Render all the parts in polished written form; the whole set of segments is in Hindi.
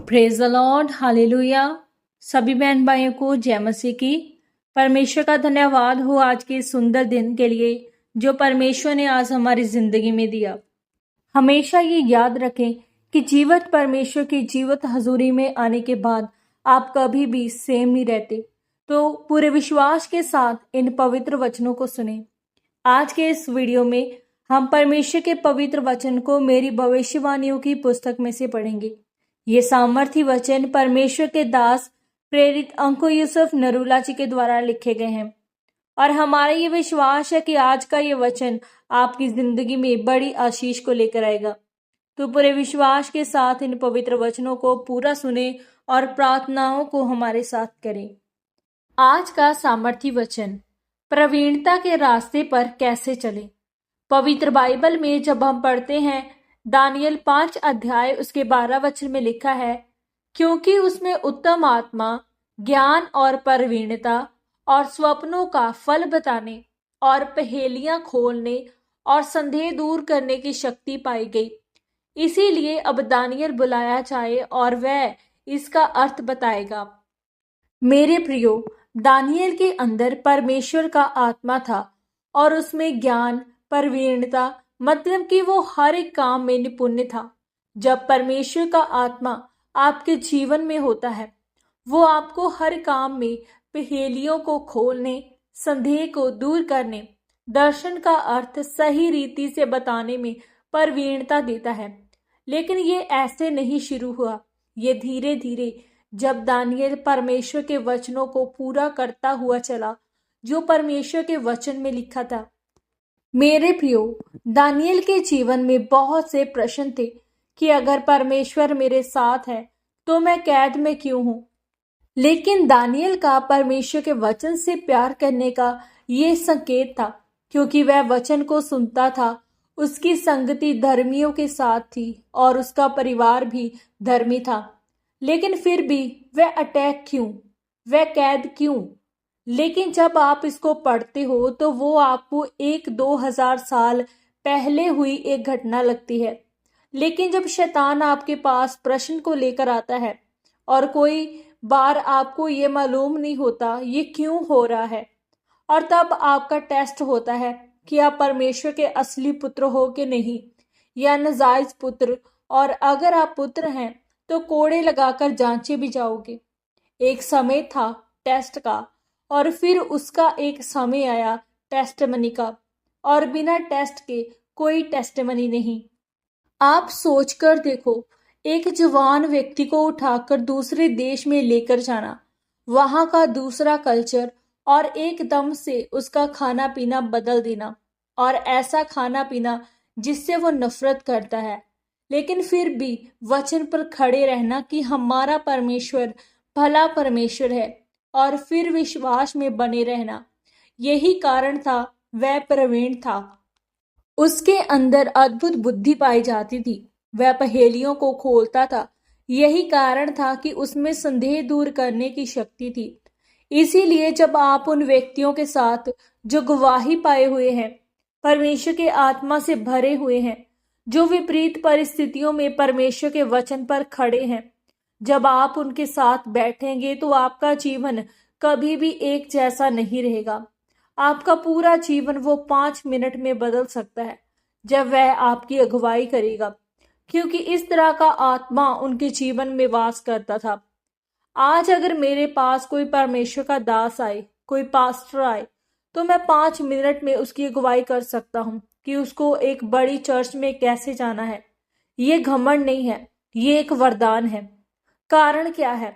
Praise the Lord, hallelujah. सभी बहन भाइयों को जय मसीह की। परमेश्वर का धन्यवाद हो आज के सुंदर दिन के लिए जो परमेश्वर ने आज हमारी जिंदगी में दिया। हमेशा ये याद रखें कि जीवित परमेश्वर की जीवित हजूरी में आने के बाद आप कभी भी सेम नहीं रहते। तो पूरे विश्वास के साथ इन पवित्र वचनों को सुने। आज के इस वीडियो में हम परमेश्वर के पवित्र वचन को मेरी भविष्यवाणियों की पुस्तक में से पढ़ेंगे। ये सामर्थी वचन परमेश्वर के दास प्रेरित अंको यूसुफ नरूला जी के द्वारा लिखे गए हैं और हमारा ये विश्वास है कि आज का ये वचन आपकी जिंदगी में बड़ी आशीष को लेकर आएगा। तो पूरे विश्वास के साथ इन पवित्र वचनों को पूरा सुने और प्रार्थनाओं को हमारे साथ करें। आज का सामर्थी वचन, प्रवीणता के रास्ते पर कैसे चले। पवित्र बाइबल में जब हम पढ़ते हैं दानियल 5 अध्याय उसके 12 वचन में लिखा है, क्योंकि उसमें उत्तम आत्मा, ज्ञान और प्रवीणता और स्वप्नों का फल बताने और पहेलियां खोलने और संदेह दूर करने की शक्ति पाई गई। इसीलिए अब दानियल बुलाया जाए और वह इसका अर्थ बताएगा। मेरे प्रियो, दानियल के अंदर परमेश्वर का आत्मा था और उसमें ज्ञान, प्रवीणता, मतलब कि वो हर एक काम में निपुण था। जब परमेश्वर का आत्मा आपके जीवन में होता है, वो आपको हर काम में पहेलियों को खोलने, संदेह को दूर करने, दर्शन का अर्थ सही रीति से बताने में प्रवीणता देता है। लेकिन ये ऐसे नहीं शुरू हुआ। ये धीरे धीरे जब दानियल परमेश्वर के वचनों को पूरा करता हुआ चला जो परमेश्वर के वचन में लिखा था। मेरे प्रियो, दानियल के जीवन में बहुत से प्रश्न थे कि अगर परमेश्वर मेरे साथ है तो मैं कैद में क्यों हूं। लेकिन दानियल का परमेश्वर के वचन से प्यार करने का ये संकेत था, क्योंकि वह वचन को सुनता था। उसकी संगति धर्मियों के साथ थी और उसका परिवार भी धर्मी था। लेकिन फिर भी वह अटैक क्यों, वह कैद क्यों। लेकिन जब आप इसको पढ़ते हो तो वो आपको 1-2 हजार साल पहले हुई एक घटना लगती है। लेकिन जब शैतान आपके पास प्रश्न को लेकर आता है और कोई बार आपको ये मालूम नहीं होता ये क्यों हो रहा है, और तब आपका टेस्ट होता है कि आप परमेश्वर के असली पुत्र हो कि नहीं, या नाजायज पुत्र, और अगर आप पुत्र हैं तो कोड़े लगाकर जांचे भी जाओगे। एक समय था टेस्ट का और फिर उसका एक समय आया टेस्टमनी का, और बिना टेस्ट के कोई टेस्टमनी नहीं। आप सोचकर देखो, एक जवान व्यक्ति को उठाकर दूसरे देश में लेकर जाना, वहां का दूसरा कल्चर और एकदम से उसका खाना पीना बदल देना, और ऐसा खाना पीना जिससे वो नफरत करता है, लेकिन फिर भी वचन पर खड़े रहना कि हमारा परमेश्वर भला परमेश्वर है, और फिर विश्वास में बने रहना। यही कारण था वह प्रवीण था। उसके अंदर अद्भुत बुद्धि पाई जाती थी। वह पहेलियों को खोलता था। यही कारण था कि उसमें संदेह दूर करने की शक्ति थी। इसीलिए जब आप उन व्यक्तियों के साथ जो गवाही पाए हुए हैं, परमेश्वर के आत्मा से भरे हुए हैं, जो विपरीत परिस्थितियों में परमेश्वर के वचन पर खड़े हैं, जब आप उनके साथ बैठेंगे तो आपका जीवन कभी भी एक जैसा नहीं रहेगा। आपका पूरा जीवन वो 5 मिनट में बदल सकता है जब वह आपकी अगुवाई करेगा, क्योंकि इस तरह का आत्मा उनके जीवन में वास करता था। आज अगर मेरे पास कोई परमेश्वर का दास आए, कोई पास्टर आए, तो मैं 5 मिनट में उसकी अगुवाई कर सकता हूँ कि उसको एक बड़ी चर्च में कैसे जाना है। ये घमंड नहीं है, ये एक वरदान है। कारण क्या है?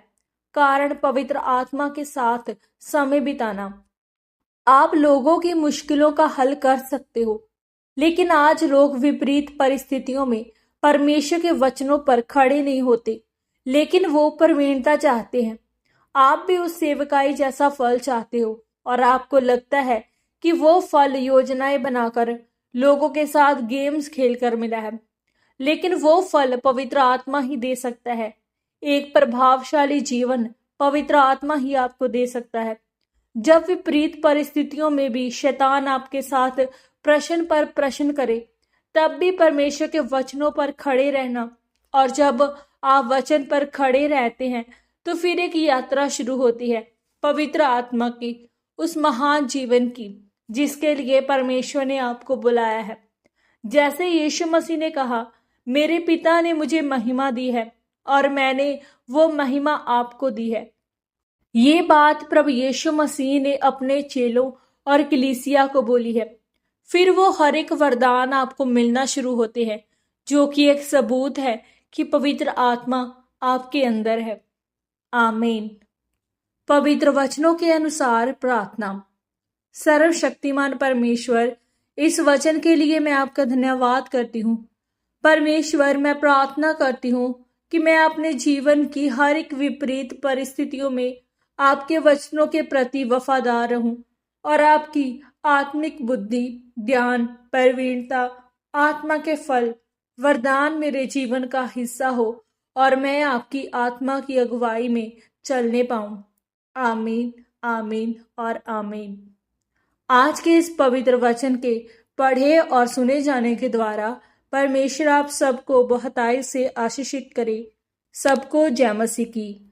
कारण पवित्र आत्मा के साथ समय बिताना। आप लोगों की मुश्किलों का हल कर सकते हो, लेकिन आज लोग विपरीत परिस्थितियों में परमेश्वर के वचनों पर खड़े नहीं होते, लेकिन वो प्रवीणता चाहते हैं। आप भी उस सेवकाई जैसा फल चाहते हो और आपको लगता है कि वो फल योजनाएं बनाकर लोगों के साथ गेम्स खेलकर मिला है, लेकिन वो फल पवित्र आत्मा ही दे सकता है। एक प्रभावशाली जीवन पवित्र आत्मा ही आपको दे सकता है। जब विपरीत परिस्थितियों में भी शैतान आपके साथ प्रश्न पर प्रश्न करे, तब भी परमेश्वर के वचनों पर खड़े रहना, और जब आप वचन पर खड़े रहते हैं तो फिर एक यात्रा शुरू होती है पवित्र आत्मा की, उस महान जीवन की जिसके लिए परमेश्वर ने आपको बुलाया है। जैसे यीशु मसीह ने कहा, मेरे पिता ने मुझे महिमा दी है और मैंने वो महिमा आपको दी है। ये बात प्रभु यीशु मसीह ने अपने चेलों और कलीसिया को बोली है। फिर वो हर एक वरदान आपको मिलना शुरू होते हैं, जो कि एक सबूत है कि पवित्र आत्मा आपके अंदर है। आमीन। पवित्र वचनों के अनुसार प्रार्थना। सर्वशक्तिमान परमेश्वर, इस वचन के लिए मैं आपका धन्यवाद करती हूँ। परमेश्वर, मैं प्रार्थना करती हूँ कि मैं अपने जीवन की हर एक विपरीत परिस्थितियों में आपके वचनों के प्रति वफादार रहूं और आपकी आत्मिक बुद्धि, ज्ञान, प्रवीणता, आत्मा के फल, वरदान मेरे जीवन का हिस्सा हो और मैं आपकी आत्मा की अगुवाई में चलने पाऊं। आमीन, आमीन और आमीन। आज के इस पवित्र वचन के पढ़े और सुने जाने के द्वारा परमेश्वर आप सबको बहुतायत से आशीषित करे। सबको जय मसीह की।